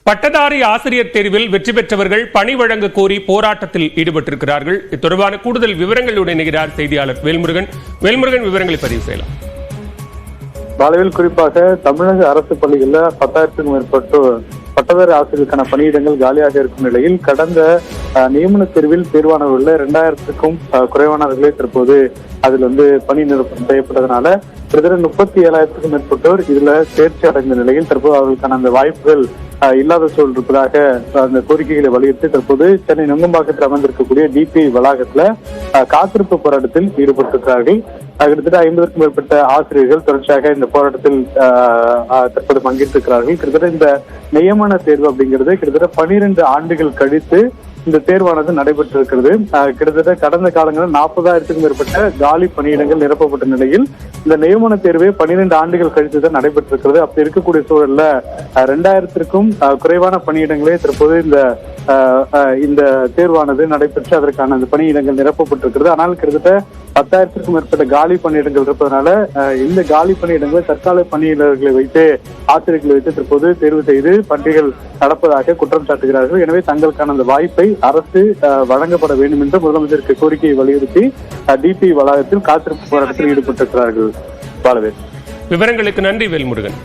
பட்டதாரி ஆசிரியர் தேர்வில் வெற்றி பெற்றவர்கள் பணி வழங்க கோரி போராட்டத்தில் ஈடுபட்டிருக்கிறார்கள். இது தொடர்பான கூடுதல் விவரங்களுடன் இணைகிறார் செய்தியாளர் வேல்முருகன். விவரங்களை பதிவு செய்யலாம். பாலவில் குறிப்பாக தமிழக அரசு பள்ளிகளில் 10,000க்கும் மேற்பட்டோர் பட்டதாரி ஆசிரியருக்கான பணியிடங்கள் காலியாக இருக்கும் நிலையில் கடந்த நியமன தேர்வில் தேர்வானவர்கள் 2000க்கும் குறைவானவர்களே தற்போது அதில் பணி நிரப்பம் செய்யப்பட்டதனால கிட்டத்தட்ட 37,000க்கும் மேற்பட்டோர் இதுல தேர்ச்சி அடைந்த நிலையில் தற்போது அவர்களுக்கான அந்த வாய்ப்புகள் இல்லாத சூழல் இருப்பதாக அந்த கோரிக்கைகளை வலியுறுத்தி தற்போது சென்னை நுங்கம்பாக்கத்தில் அமைந்திருக்கக்கூடிய டிபிஐ வளாகத்துல காத்திருப்பு போராட்டத்தில் ஈடுபட்டிருக்கிறார்கள். கிட்டத்தட்ட 50க்கும் மேற்பட்ட ஆசிரியர்கள் தொடர்ச்சியாக இந்த போராட்டத்தில் தற்போது பங்கேற்றிருக்கிறார்கள். கிட்டத்தட்ட இந்த நியமன தேர்வு அப்படிங்கிறது கிட்டத்தட்ட 12 ஆண்டுகள் கழித்து இந்த தேர்வானது நடைபெற்றிருக்கிறது. கிட்டத்தட்ட கடந்த காலங்களில் 40,000க்கும் மேற்பட்ட காலி பணியிடங்கள் நிரப்பப்பட்ட நிலையில் இந்த நியமன தேர்வே 12 ஆண்டுகள் கழித்துதான் நடைபெற்றிருக்கிறது. அப்படி இருக்கக்கூடிய சூழல்ல 2000க்கும் குறைவான பணியிடங்களே தற்போது இந்த தேர்வானது நடைபெற்று அதற்கான அந்த பணியிடங்கள் நிரப்பப்பட்டிருக்கிறது. ஆனால் கிட்டத்தட்ட 10,000க்கும் மேற்பட்ட காலி பணியிடங்கள் இருப்பதனால இந்த காலி பணியிடங்களை தற்கால பணியாளர்களை வைத்து ஆசிரியர்களை வைத்து தற்போது தேர்வு செய்து பணிகள் நடப்பதாக குற்றம் சாட்டுகிறார்கள். எனவே தங்களுக்கான அந்த வாய்ப்பை அரசு வழங்கப்பட வேண்டும் என்று முதலமைச்சருக்கு கோரிக்கையை வலியுறுத்தி டிபி வளாகத்தில் காத்திருப்பு போராட்டத்தில் ஈடுபட்டிருக்கிறார்கள். விவரங்களுக்கு நன்றி வேல்முருகன்.